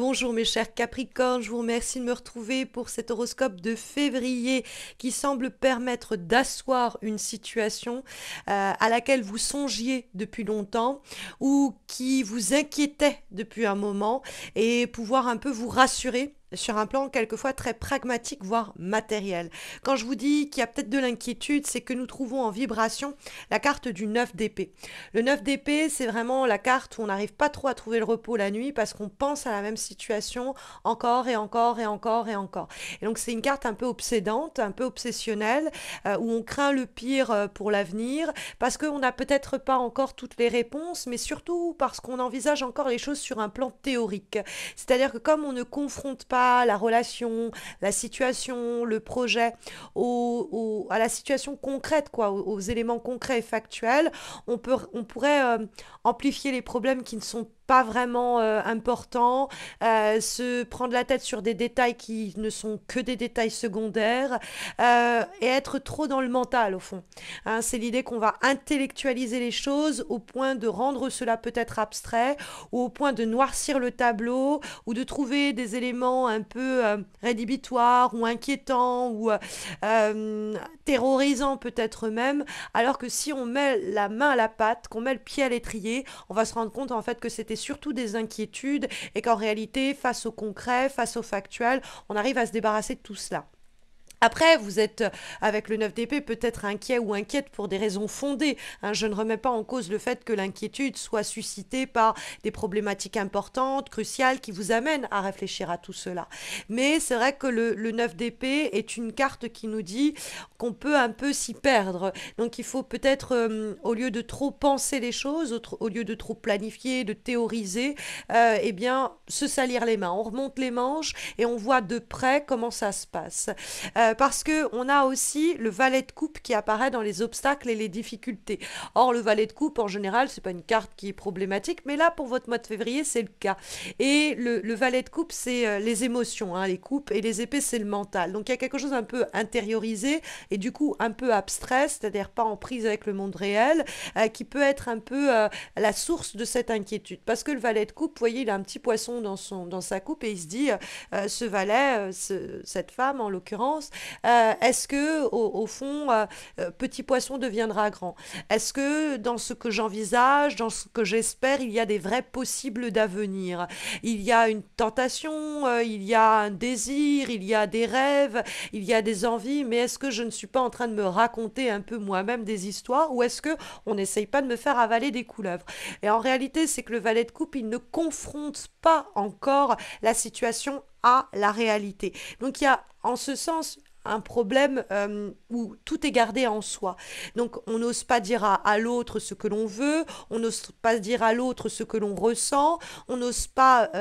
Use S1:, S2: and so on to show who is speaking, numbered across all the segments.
S1: Bonjour mes chers Capricornes, je vous remercie de me retrouver pour cet horoscope de février qui semble permettre d'asseoir une situation à laquelle vous songiez depuis longtemps ou qui vous inquiétait depuis un moment et pouvoir un peu vous rassurer sur un plan quelquefois très pragmatique, voire matériel. Quand je vous dis qu'il y a peut-être de l'inquiétude, c'est que nous trouvons en vibration la carte du 9 d'épée. Le 9 d'épée, c'est vraiment la carte où on n'arrive pas trop à trouver le repos la nuit parce qu'on pense à la même situation encore et encore et encore et encore. Et donc c'est une carte un peu obsédante, un peu obsessionnelle, où on craint le pire pour l'avenir parce qu'on n'a peut-être pas encore toutes les réponses, mais surtout parce qu'on envisage encore les choses sur un plan théorique. C'est-à-dire que comme on ne confronte pas la relation, la situation, le projet à la situation concrète, quoi, aux éléments concrets et factuels, on pourrait amplifier les problèmes qui ne sont pas vraiment importants, se prendre la tête sur des détails qui ne sont que des détails secondaires et être trop dans le mental au fond. Hein, c'est l'idée qu'on va intellectualiser les choses au point de rendre cela peut-être abstrait ou au point de noircir le tableau ou de trouver des éléments un peu rédhibitoires ou inquiétants ou terrorisants peut-être même, alors que si on met la main à la pâte, qu'on met le pied à l'étrier, on va se rendre compte en fait que c'était surtout des inquiétudes et qu'en réalité, face au concret, face au factuel, on arrive à se débarrasser de tout cela. Après, vous êtes avec le 9 d'épée peut-être inquiet ou inquiète pour des raisons fondées. Hein. Je ne remets pas en cause le fait que l'inquiétude soit suscitée par des problématiques importantes, cruciales, qui vous amènent à réfléchir à tout cela. Mais c'est vrai que le 9 d'épée est une carte qui nous dit qu'on peut un peu s'y perdre. Donc il faut peut-être, au lieu de trop penser les choses, au lieu de trop planifier, de théoriser, eh bien, se salir les mains. On remonte les manches et on voit de près comment ça se passe. Parce que on a aussi le valet de coupe qui apparaît dans les obstacles et les difficultés. Or, le valet de coupe, en général, c'est pas une carte qui est problématique, mais là, pour votre mois de février, c'est le cas. Et le valet de coupe, c'est les émotions, hein, les coupes, et les épées, c'est le mental. Donc, il y a quelque chose un peu intériorisé et du coup un peu abstrait, c'est-à-dire pas en prise avec le monde réel, qui peut être un peu la source de cette inquiétude. Parce que le valet de coupe, vous voyez, il a un petit poisson dans sa coupe et il se dit, ce valet, cette femme en l'occurrence, est-ce que au fond, petit poisson deviendra grand? Est-ce que dans ce que j'envisage, dans ce que j'espère, il y a des vrais possibles d'avenir? Il y a une tentation, il y a un désir, il y a des rêves, il y a des envies, mais est-ce que je ne suis pas en train de me raconter un peu moi-même des histoires ou est-ce que on n'essaye pas de me faire avaler des couleuvres? Et en réalité, c'est que le valet de coupe, il ne confronte pas encore la situation à la réalité. Donc il y a en ce sens un problème où tout est gardé en soi. Donc on n'ose pas dire à l'autre ce que l'on veut, on n'ose pas dire à l'autre ce que l'on ressent, on n'ose pas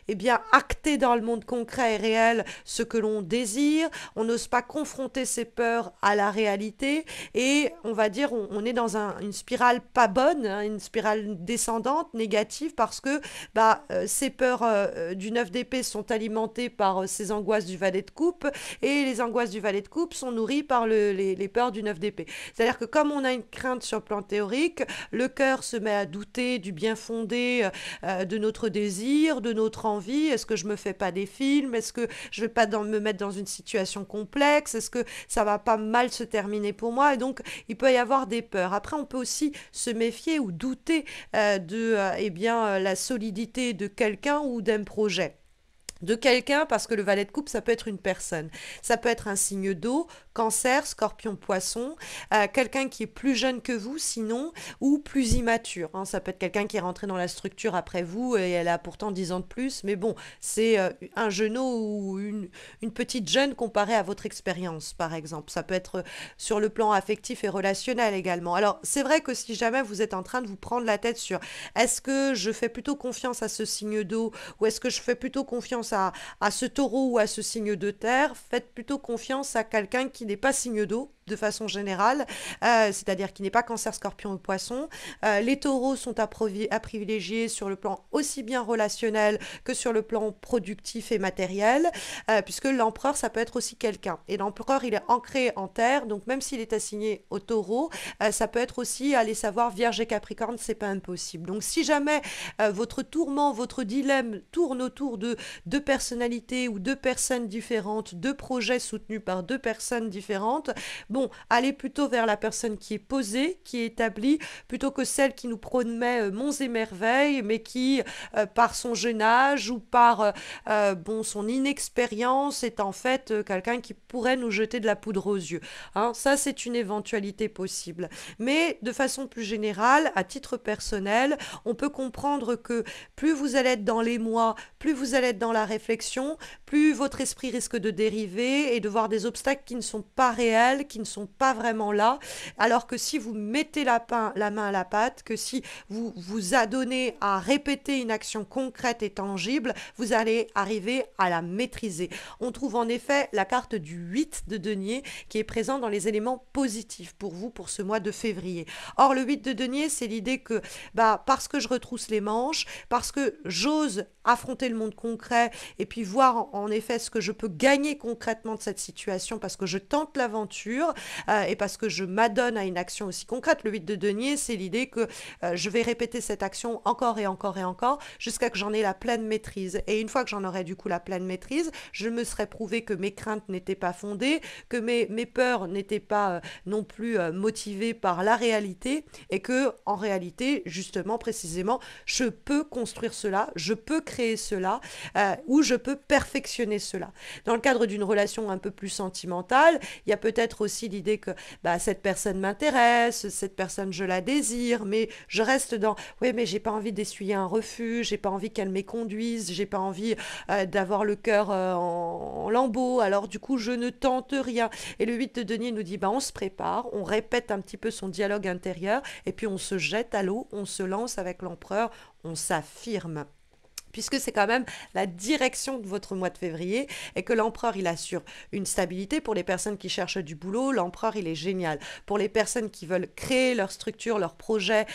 S1: eh bien acter dans le monde concret et réel ce que l'on désire, on n'ose pas confronter ses peurs à la réalité et on va dire on est dans une spirale pas bonne, hein, une spirale descendante, négative parce que ces peurs du 9 d'épée sont alimentées par ces angoisses du valet de coupe et les angoisses du valet de coupe sont nourries par les peurs du 9 d'épée. C'est-à-dire que comme on a une crainte sur le plan théorique, le cœur se met à douter du bien fondé de notre désir, de notre envie. Est-ce que je me fais pas des films? Est-ce que je vais pas me mettre dans une situation complexe? Est-ce que ça va pas mal se terminer pour moi? Et donc, il peut y avoir des peurs. Après, on peut aussi se méfier ou douter la solidité de quelqu'un ou d'un projet de quelqu'un parce que le valet de coupe ça peut être une personne, ça peut être un signe d'eau, cancer, scorpion, poisson, quelqu'un qui est plus jeune que vous sinon ou plus immature, hein. Ça peut être quelqu'un qui est rentré dans la structure après vous et elle a pourtant 10 ans de plus, mais bon c'est un genou ou une petite jeune comparée à votre expérience par exemple. Ça peut être sur le plan affectif et relationnel également. Alors c'est vrai que si jamais vous êtes en train de vous prendre la tête sur est-ce que je fais plutôt confiance à ce signe d'eau ou est-ce que je fais plutôt confiance à ce taureau ou à ce signe de terre, faites plutôt confiance à quelqu'un qui n'est pas signe d'eau de façon générale, c'est-à-dire qui n'est pas Cancer, Scorpion ou Poisson. Les taureaux sont à privilégier sur le plan aussi bien relationnel que sur le plan productif et matériel, puisque l'empereur, ça peut être aussi quelqu'un. Et l'empereur, il est ancré en terre, donc même s'il est assigné au taureau, ça peut être aussi, allez savoir, Vierge et Capricorne, c'est pas impossible. Donc si jamais votre tourment, votre dilemme tourne autour de deux personnalités ou deux personnes différentes, deux projets soutenus par deux personnes différentes, bon, allez plutôt vers la personne qui est posée, qui est établie, plutôt que celle qui nous promet monts et merveilles, mais qui, par son jeune âge ou par bon, son inexpérience, est en fait quelqu'un qui pourrait nous jeter de la poudre aux yeux. Hein, ça, c'est une éventualité possible. Mais de façon plus générale, à titre personnel, on peut comprendre que plus vous allez être dans l'émoi, plus vous allez être dans la réflexion, plus votre esprit risque de dériver et de voir des obstacles qui ne sont pas réels, qui ne sont pas vraiment là, alors que si vous mettez la main à la pâte, que si vous vous adonnez à répéter une action concrète et tangible, vous allez arriver à la maîtriser. On trouve en effet la carte du 8 de denier qui est présent dans les éléments positifs pour vous pour ce mois de février. Or, le 8 de denier, c'est l'idée que parce que je retrousse les manches, parce que j'ose affronter le monde concret et puis voir en effet ce que je peux gagner concrètement de cette situation, parce que je tente l'aventure et parce que je m'adonne à une action aussi concrète. Le 8 de denier, c'est l'idée que je vais répéter cette action encore et encore et encore jusqu'à que j'en ai la pleine maîtrise. Et une fois que j'en aurai du coup la pleine maîtrise, je me serais prouvé que mes craintes n'étaient pas fondées, que mes peurs n'étaient pas non plus motivées par la réalité, et que en réalité, justement, précisément, je peux construire cela, je peux créer cela, ou je peux perfectionner cela. Dans le cadre d'une relation un peu plus sentimentale, il y a peut-être aussi l'idée que cette personne m'intéresse, cette personne je la désire, mais je reste dans oui, mais j'ai pas envie d'essuyer un refus, j'ai pas envie qu'elle m'éconduise, j'ai pas envie d'avoir le cœur en lambeaux, alors du coup je ne tente rien. Et le 8 de denier nous dit on se prépare, on répète un petit peu son dialogue intérieur et puis on se jette à l'eau, on se lance avec l'empereur, on s'affirme, puisque c'est quand même la direction de votre mois de février, et que l'empereur, il assure une stabilité. Pour les personnes qui cherchent du boulot, l'empereur, il est génial. Pour les personnes qui veulent créer leur structure, leur projet,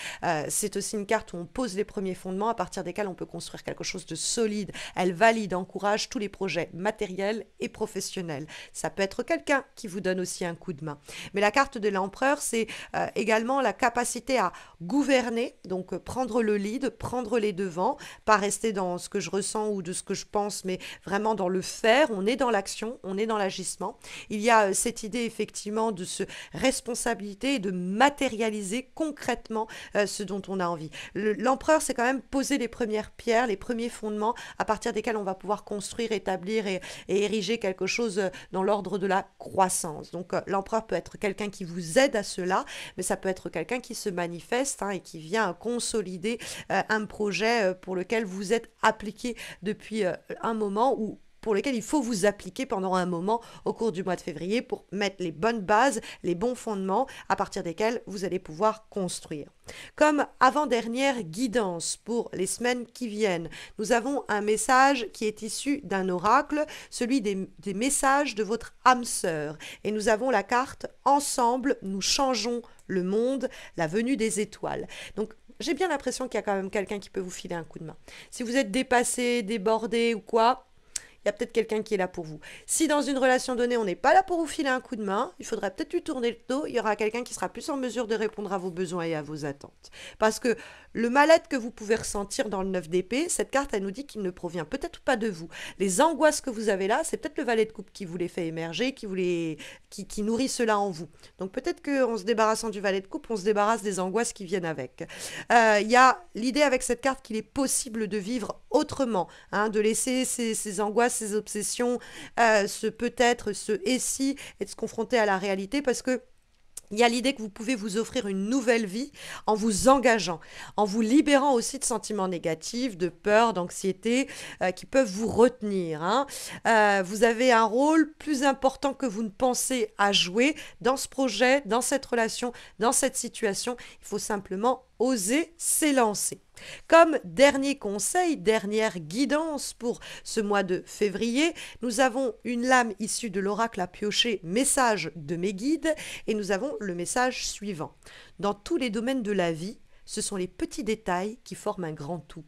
S1: c'est aussi une carte où on pose les premiers fondements à partir desquels on peut construire quelque chose de solide. Elle valide, encourage tous les projets matériels et professionnels. Ça peut être quelqu'un qui vous donne aussi un coup de main. Mais la carte de l'empereur, c'est également la capacité à gouverner, donc prendre le lead, prendre les devants, pas rester dans ce que je ressens ou de ce que je pense, mais vraiment dans le faire. On est dans l'action, on est dans l'agissement. Il y a cette idée effectivement de se responsabiliser et de matérialiser concrètement ce dont on a envie. L'empereur, c'est quand même poser les premières pierres, les premiers fondements à partir desquels on va pouvoir construire, établir et ériger quelque chose dans l'ordre de la croissance. Donc l'empereur peut être quelqu'un qui vous aide à cela, mais ça peut être quelqu'un qui se manifeste et qui vient consolider un projet pour lequel vous êtes appliqué depuis un moment, ou pour lesquels il faut vous appliquer pendant un moment au cours du mois de février pour mettre les bonnes bases, les bons fondements à partir desquels vous allez pouvoir construire. Comme avant-dernière guidance pour les semaines qui viennent, nous avons un message qui est issu d'un oracle, celui des messages de votre âme sœur. Et nous avons la carte « Ensemble, nous changeons le monde, la venue des étoiles ». Donc, j'ai bien l'impression qu'il y a quand même quelqu'un qui peut vous filer un coup de main. Si vous êtes dépassé, débordé ou quoi, il y a peut-être quelqu'un qui est là pour vous. Si dans une relation donnée, on n'est pas là pour vous filer un coup de main, il faudrait peut-être lui tourner le dos, il y aura quelqu'un qui sera plus en mesure de répondre à vos besoins et à vos attentes. Parce que le mal-être que vous pouvez ressentir dans le 9 d'épée, cette carte, elle nous dit qu'il ne provient peut-être pas de vous. Les angoisses que vous avez là, c'est peut-être le valet de coupe qui vous les fait émerger, qui nourrit cela en vous. Donc peut-être qu'en se débarrassant du valet de coupe, on se débarrasse des angoisses qui viennent avec. Il y a l'idée avec cette carte qu'il est possible de vivre autrement, de laisser ces angoisses, ces obsessions, ce peut-être, ce et si, et de se confronter à la réalité, parce que il y a l'idée que vous pouvez vous offrir une nouvelle vie en vous engageant, en vous libérant aussi de sentiments négatifs, de peur, d'anxiété qui peuvent vous retenir. Vous avez un rôle plus important que vous ne pensez à jouer dans ce projet, dans cette relation, dans cette situation. Il faut simplement oser s'élancer. Comme dernier conseil, dernière guidance pour ce mois de février, nous avons une lame issue de l'oracle à piocher, message de mes guides, et nous avons le message suivant. Dans tous les domaines de la vie, ce sont les petits détails qui forment un grand tout.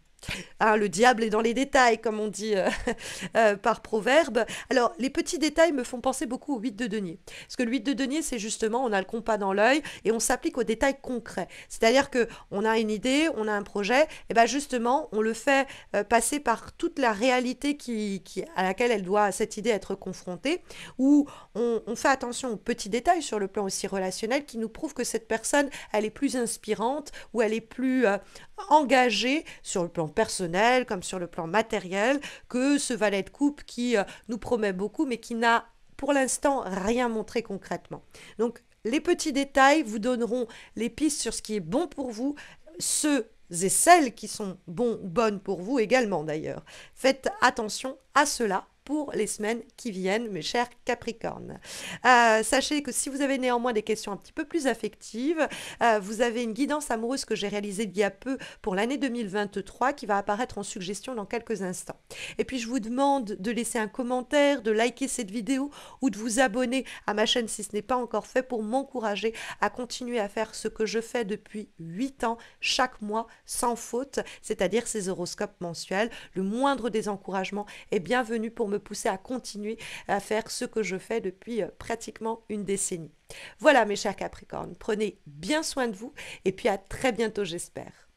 S1: Hein, le diable est dans les détails, comme on dit par proverbe. Alors, les petits détails me font penser beaucoup au 8 de denier. Parce que le 8 de denier, c'est justement, on a le compas dans l'œil et on s'applique aux détails concrets. C'est-à-dire que on a une idée, on a un projet, et bien justement, on le fait passer par toute la réalité à laquelle cette idée être confrontée, où on fait attention aux petits détails sur le plan aussi relationnel qui nous prouvent que cette personne, elle est plus inspirante ou elle est plus engagée sur le plan personnel comme sur le plan matériel que ce valet de coupe qui nous promet beaucoup mais qui n'a pour l'instant rien montré concrètement. Donc les petits détails vous donneront les pistes sur ce qui est bon pour vous, ceux et celles qui sont bons ou bonnes pour vous également d'ailleurs. Faites attention à cela pour les semaines qui viennent, mes chers Capricornes. Sachez que si vous avez néanmoins des questions un petit peu plus affectives, vous avez une guidance amoureuse que j'ai réalisée il y a peu pour l'année 2023 qui va apparaître en suggestion dans quelques instants. Et puis je vous demande de laisser un commentaire, de liker cette vidéo ou de vous abonner à ma chaîne si ce n'est pas encore fait pour m'encourager à continuer à faire ce que je fais depuis 8 ans, chaque mois, sans faute, c'est-à-dire ces horoscopes mensuels. Le moindre des encouragements est bienvenu pour me pousser à continuer à faire ce que je fais depuis pratiquement une décennie. Voilà mes chers Capricornes, prenez bien soin de vous et puis à très bientôt j'espère.